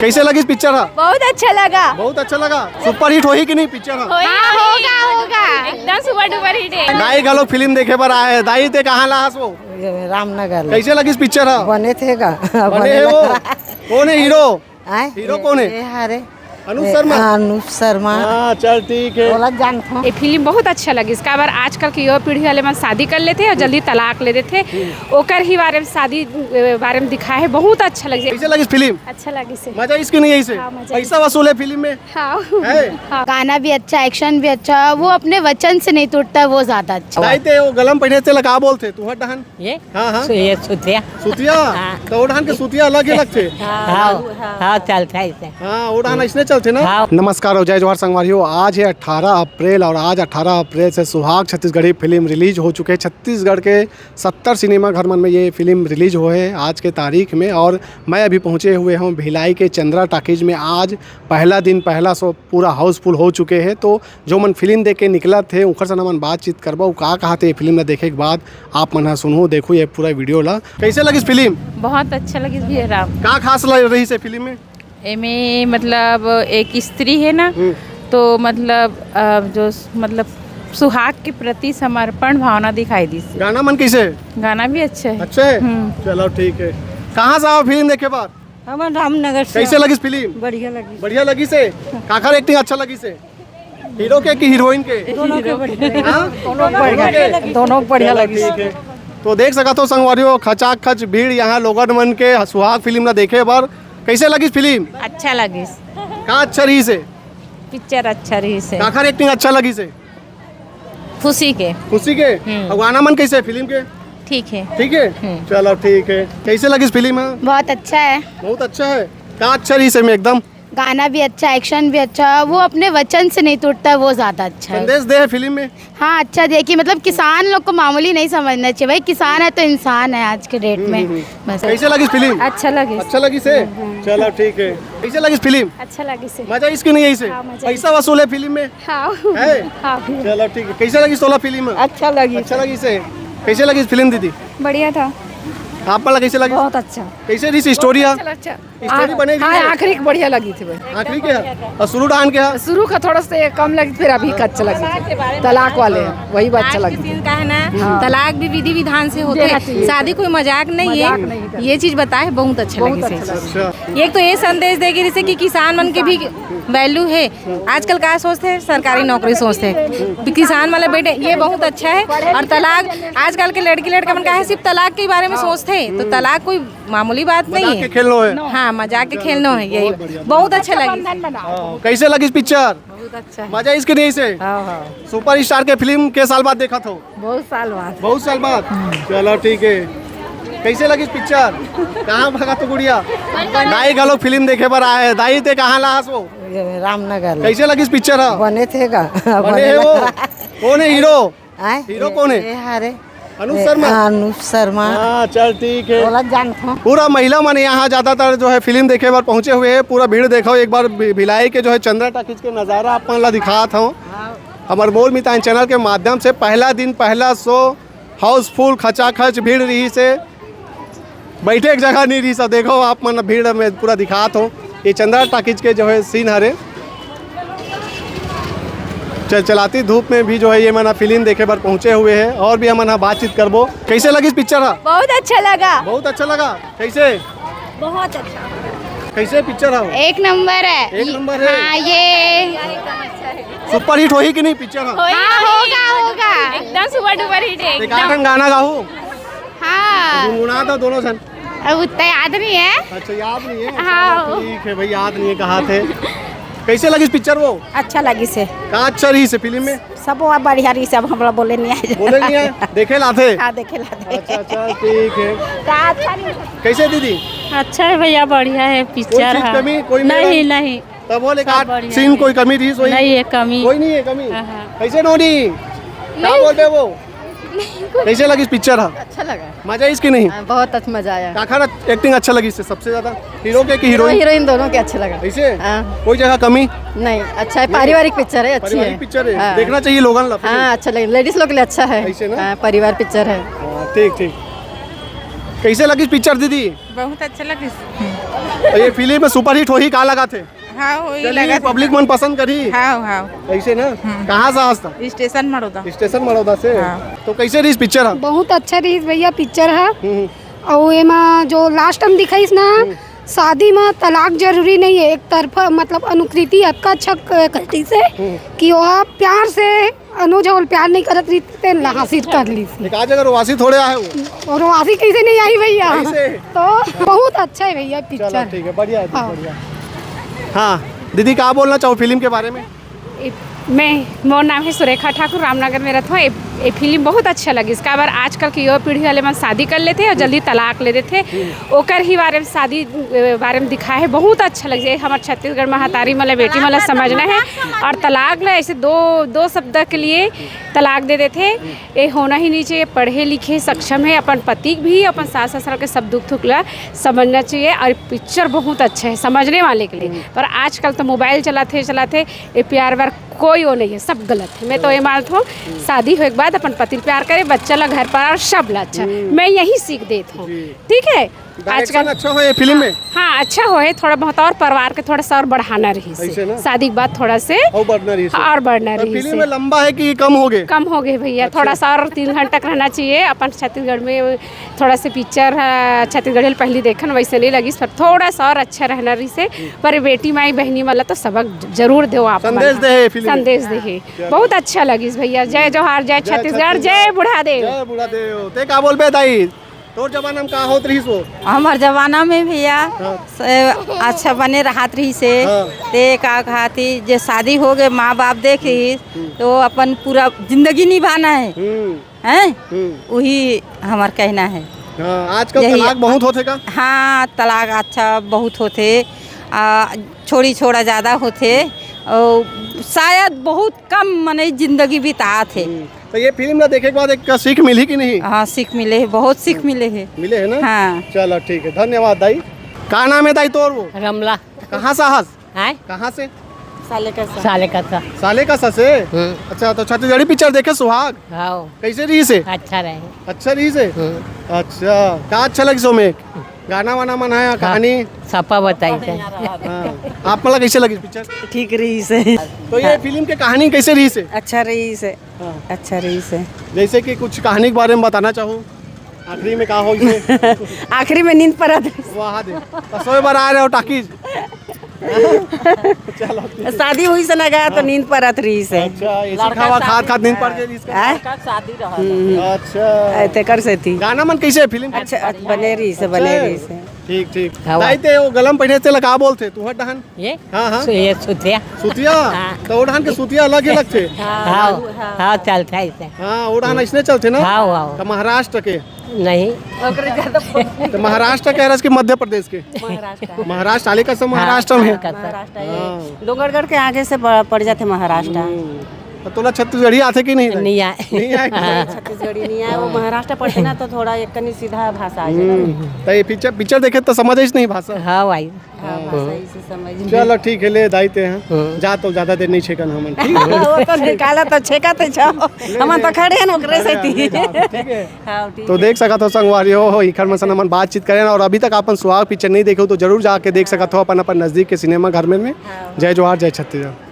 कैसे लगी पिक्चर? बहुत अच्छा लगा। बहुत अच्छा लगा। सुपर हिट होगी कि नहीं पिक्चर? होगा एकदम सुपर डुपर हिट है। दाई का लोग फिल्म देखे पर आए हैं। दाई ते कहाँ लास वो? रामनगर। कैसे लगी पिक्चर? बने थे का बने है वो? कौन है हीरो? हीरो कौन है? हरे अनुज शर्मा। अनुज शर्मा। हाँ चल ठीक है। बोला जानता ये फिल्म बहुत अच्छा लगी। इसका बार आजकल की युवा पीढ़ी वाले में शादी कर लेते हैं और जल्दी तलाक ले देते हैं। ओकर ही बारे में शादी बारे में दिखाया है। बहुत अच्छा लगे। कैसे लगी फिल्म? अच्छा लगी से। मजा इसकी नहीं है इसे? हाँ, मजा पैसा वसूल है फिल्म में? हाँ। है? गाना भी अच्छा, एक्शन भी अच्छा, वो अपने वचन से नहीं टूटता, वो ज्यादा अच्छा। दाई ते वो गलम पहने से लगा बोलते तू डहन। ये हाँ हाँ ये सुतिया। सुतिया तो वो डहन के सुतिया अलग ही लगते। हाँ चलता है इसे। हाँ वो डहन इसने चलते ना। हाँ। नमस्कार और जय जोहार संगवारियों। आज है 18 अप्रैल और आज 18 अप्रैल से सुहाग छत्तीसगढ़ी फिल्म रिलीज हो चुके हैं। छत्तीसगढ़ के 70 सिनेमा घर में ये फिल्म रिलीज हो है आज के तारीख में। और मैं अभी पहुंचे हुए हूं भिलाई के चंद्रा टाकीज में। आज पहला दिन पहला शो पूरा हाउसफुल हो चुके हैं। तो जो मन फिल्म देख के निकला थे उनकर से मन बातचीत करबो का कहते ये फिल्म देखे के बाद आप मन सुनू देखो ये पूरा वीडियो ला। कैसे लगी फिल्म? बहुत अच्छा लगी भैया राम। का खास लग रही से फिल्म में? एमे मतलब एक स्त्री है ना, तो मतलब जो मतलब सुहाग के प्रति समर्पण भावना दिखाई दी। गाना मन कैसे? गाना भी अच्छा है। अच्छा है? चलो ठीक है। कहाँ से आओ फिल्म देखे बाद? हम रामनगर से। कैसे लगी फिल्म? बढ़िया लगी। बढ़िया लगी से? काकर एक्टिंग अच्छा लगी से? हीरो के कि हीरोइन के? दोनों के बढ़िया। हाँ? दोनों बढ़िया लगी। ठीक है। तो देख सका तो संगवारियों खचाखच भीड़ यहाँ लोगन मन के सुहाग फिल्म ना देखे बार। कैसे लगी फिल्म? अच्छा लगी। का अच्छा रही से? पिक्चर अच्छा रही से। काकर एक्टिंग अच्छा लगी से? खुशी के। खुशी के? और गाना मन कैसे फिल्म के? ठीक है। ठीक है। चलो ठीक है। कैसे लगी फिल्म? बहुत अच्छा है। बहुत अच्छा है। का अच्छा रही से में एकदम? गाना भी अच्छा, एक्शन भी अच्छा, वो अपने वचन से नहीं टूटता, वो ज्यादा अच्छा है। संदेश दे फिल्म में? हाँ अच्छा देखिए, मतलब किसान लोग को मामूली नहीं समझना चाहिए भाई। किसान है तो इंसान है आज के डेट में। बस। कैसे लगी फिल्म? अच्छा लगी। अच्छा लगी से? चलो ठीक है। कैसे लगी फिल्म? अच्छा लगी से। मजा इसकी नहीं है इसे? हाँ, मजा पैसा वसूल है फिल्म में? हाँ। है? हाँ। चलो ठीक है। कैसे लगी 16 फिल्म? अच्छा लगी। अच्छा लगी से? कैसे लगी फिल्म दीदी? बढ़िया था। आप वाला कैसे लगी? बहुत अच्छा। कैसे रही स्टोरी? अच्छा। स्टोरी बनेगी? आखिरी बढ़िया लगी थी भाई। आखिरी के और शुरू डान के? शुरू का थोड़ा सा कम लगी, फिर अभी का अच्छा लगी। तलाक वाले हैं वही अच्छा लगी। सीन का है ना, तलाक भी विधि विधान से होते हैं। शादी कोई मजाक नहीं है। ये चीज बताए बहुत अच्छा लगी से। अच्छा। एक तो ये संदेश देगी जैसे कि किसान मन के भी वैल्यू है। आजकल क्या सोचते हैं, सरकारी नौकरी सोचते हैं, किसान वाले बेटे, ये बहुत अच्छा है। और तलाक आजकल के लड़की लड़का मन का है सिर्फ तलाक के बारे में सोचते हैं, तो तलाक कोई मामूली बात नहीं मजाक के है। खेलनो है। हाँ मजाक के खेलना है, यही बहुत अच्छा लगी। कैसे लगी पिक्चर? बहुत अच्छा। मजा इसकी नहीं से? सुपर स्टार के फिल्म के साल बाद देखा था? बहुत साल बाद। बहुत साल बाद। चलो ठीक है। कैसे लगी पिक्चर? कहाँ भगा तो गुड़िया? दाई का लोग फिल्म देखे पर आए हैं। दाई ते कहाँ लास वो? रामनगर। कैसे लगी पिक्चर? बने थे का बने है वो? कौन है हीरो? हीरो कौन है? हरे अनुज शर्मा। अनुज शर्मा। हाँ चल ठीक है। बोला जानता। पूरा महिला मन यहाँ ज्यादातर जो है फिल्म देखे बार पहुँचे हुए हैं। पूरा भीड़ देखो एक बार भिलाई के जो है चंद्रा टाकीज के नज़ारा आप ला दिखाता हूँ। हमारे बोल मितान चैनल के माध्यम से पहला दिन पहला शो हाउसफुल खचाखच भीड़ रही से बैठे एक जगह नहीं रही। सब देखो आप मन भीड़ में पूरा दिखाता हूँ। ये चंद्रा टाकीज के जो है सीन हरे चलाती धूप में भी जो है ये मना फिल्म देखे बार पहुँचे हुए हैं। और भी हम बातचीत करबो। कैसे लगी पिक्चर? बहुत अच्छा लगा। बहुत अच्छा लगा। कैसे? बहुत अच्छा। कैसे पिक्चर है? एक नंबर है। एक नंबर है। हाँ ये सुपर हिट होगी कि नहीं पिक्चर? होगा एकदम सुपर डुपर हिट है। गाना गाना गाऊ हाँ। गुनगुना था दोनों सन। अब उतना याद नहीं है। अच्छा याद नहीं है? हाँ। चलो, ठीक है भाई याद नहीं है कहा थे। कैसे लगी पिक्चर वो? अच्छा लगी से। कहाँ अच्छा रही से फिल्म में? सब बढ़िया रही, सब हमरा बोले नहीं आए। बोले नहीं है? देखे लाते? हाँ देखे लाते। अच्छा अच्छा ठीक है। अच्छा नहीं। कैसे दीदी? अच्छा है भैया, बढ़िया है कोई पिक्चर चीज है। कमी कोई नहीं नहीं तब बोले सब बढ़िया सीन कोई कमी थी सोई? नहीं है कमी। कोई नहीं है कमी। हाँ। कैसे नोनी क्या बोलते वो? कैसे लगी पिक्चर? अच्छा लगा। मजा इसकी नहीं? बहुत अच्छा मजा आया। काखा एक्टिंग अच्छा लगी इससे सबसे ज्यादा? हीरो के कि हीरोइन? हीरोइन दोनों के अच्छा लगा। ऐसे हाँ। कोई जगह कमी नहीं अच्छा है, पारिवारिक पिक्चर है, अच्छी है। पारिवारिक पिक्चर है। हाँ। देखना चाहिए लोगन ला। हाँ अच्छा लगे, लेडीज लोग के लिए अच्छा है। ऐसे ना? हाँ, परिवार पिक्चर है। ठीक ठीक। कैसे लगी पिक्चर दीदी? बहुत अच्छा लगी। तो ये फिल्म में सुपरहिट हो ही का लगा थे? हाँ वही चलिए, लगा पब्लिक मन पसंद करी। हाँ हाँ ऐसे ना कहाँ से आज था? स्टेशन मरोदा। स्टेशन मरौदा से। तो कैसे रही पिक्चर? बहुत अच्छा रही भैया पिक्चर है। और एमा जो लास्ट में दिखाईस ना शादी में तलाक जरूरी नहीं है, एक तरफा मतलब अनुकृति अतका अच्छा कहती से कि वह प्यार से अनुज और प्यार नहीं करत रही ते हासिल कर ली थी। एक आज अगर वासी थोड़े आए वो और वासी कैसे नहीं आई भैया? कैसे? तो बहुत अच्छा है भैया चलो पिक्चर। ठीक है, बढ़िया है, हाँ। बढ़िया। हाँ दीदी, क्या बोलना चाहो फिल्म के बारे में? मोर नाम है सुरेखा ठाकुर, रामनगर में रहता हूँ। ये फिल्म बहुत अच्छा लगी। इसका बार आजकल की युवा पीढ़ी वाले में शादी कर लेते और जल्दी तलाक ले देते, ओकर ही बारे में शादी बारे में दिखा है। बहुत अच्छा लगे। हमारे छत्तीसगढ़ में हतारी मतलब बेटी मतलब समझना है और तलाक ले ऐसे दो शब्द के लिए तलाक दे देते। ये होना ही नहीं चाहिए। पढ़े लिखे सक्षम है, अपन पति भी अपन सास ससुर के सब दुख दुख ला समझना चाहिए। और पिक्चर बहुत अच्छा है समझने वाले के लिए। पर आजकल तो मोबाइल चलाते ये प्यार व्यार कोई वो नहीं है, सब गलत है। मैं तो ये मानता हूँ शादी हो के बाद अपन पति प्यार करे, बच्चा ला घर पर सब ला अच्छा। मैं यही सीख देती हूँ। ठीक है, आजकल अच्छा हो ये फिल्म में। हाँ अच्छा हो है, थोड़ा बहुत और परिवार के थोड़ा सा और बढ़ाना रही ऐसे ना? से शादी के बाद थोड़ा से और बढ़ना रही से। और बढ़ना रही फिल्म से। में लंबा है कि कम हो गए? कम हो गए भैया, थोड़ा सा और 3 घंटा तक रहना चाहिए। अपन छत्तीसगढ़ में थोड़ा से पिक्चर छत्तीसगढ़ पहले देखन वैसे नहीं लगी, पर थोड़ा सा और अच्छा रहना रही से। पर बेटी माई बहनी वाला तो सबक जरूर दो आप, संदेश दे फिल्म में। संदेश दे। बहुत अच्छा लगी भैया। जय जोहार, जय छत्तीसगढ़, जय बुढ़ादेव। जय बुढ़ादेव। ते का बोल बे दाई, तोर जमाना में का होत रही सो? हमार जमाना में भैया अच्छा बने रहत रही से ते का खाती जे शादी हो गए माँ बाप देखी तो अपन पूरा जिंदगी निभाना है हैं, वही हमार कहना है। हाँ, आजकल यही- तलाक बहुत होते का? हाँ तलाक अच्छा बहुत होते, छोड़ी छोड़ा ज़्यादा होते और शायद बहुत कम मने जिंदगी बिता थे। तो ये फिल्म ना देखे के बाद एक सीख मिली कि नहीं? हाँ सीख मिले है, बहुत सीख मिले है। मिले है ना? हाँ चलो ठीक है, धन्यवाद दाई। का नाम है दाई तोर? वो रमला कहाँ साहस? है कहाँ से? साले का था। साले का ससे। अच्छा, तो छत्तीसगढ़ी पिक्चर देखे सुहाग? हाँ कैसे रही से? अच्छा रहे। अच्छा रही से। अच्छा, क्या अच्छा लगी सो में? गाना वाना मनाया, कहानी सपा बताई थे। हाँ। आप मतलब कैसे लगी पिक्चर? ठीक रही से। तो ये फिल्म के कहानी कैसे रही से? अच्छा रही से। हाँ। अच्छा रही से। जैसे कि कुछ कहानी के बारे में बताना चाहो, आखिरी में कहा हो इसे? आखिरी में नींद पर वाह दे, तो 100 बार आ रहे हो टाकीज। चलो शादी हुई से ना गया तो नींद पर रही से। अच्छा, ऐसे खावा खाद नींद पड़ गई इसका। शादी रहा। अच्छा, ते कर से थी। गाना मन कैसे है फिल्म? अच्छा बने रही से, बने रही से। ठीक ठीक। हवा। दाई ते वो गलम पहने से लगा बोलते तू हट डहन। ये हाँ हाँ, ये सुतिया। सुतिया। तो वो डहन के सुतिया अलग ही लगते। हाँ हाँ चलता है इसे। हाँ, वो डहन ऐसने चलते ना? हाँ हाँ तो महाराष्ट्र के? नहीं तो महाराष्ट्र के रस के मध्य प्रदेश के? महाराष्ट्र आले का सब महाराष्ट्र में। हाँ। डोंगरगढ़ के आगे से पड़ जाते महाराष्ट्र। तो तोला छत्तीसगढ़ी आते कि नहीं? नहीं आए। नहीं आए। छत्तीसगढ़ी नहीं आया, वो महाराष्ट्र पढ़ते ना तो थोड़ा एक कनी सीधा भाषा आ जाए। तो ये पिक्चर देखे तो समझ नहीं भाषा। हाँ भाई। भाषा इसे समझ। चलो ठीक है, ले दाईते हैं जा, तो ज्यादा देर नहीं छेकन हमन। ठीक है? वो तो निकाला तो छेका थे छो हम तो खड़े हैं ओकरे से थी। ठीक है। हाँ ठीक। तो देख सकत हो संगवारी हो इखर में सन हमन बातचीत करें, और अभी तक अपन सुहाग पिक्चर नहीं देखे हो तो जरूर जाके देख सकत हो अपन नज़दीक के सिनेमा घर में। जय जोहार, जय छत्तीसगढ़।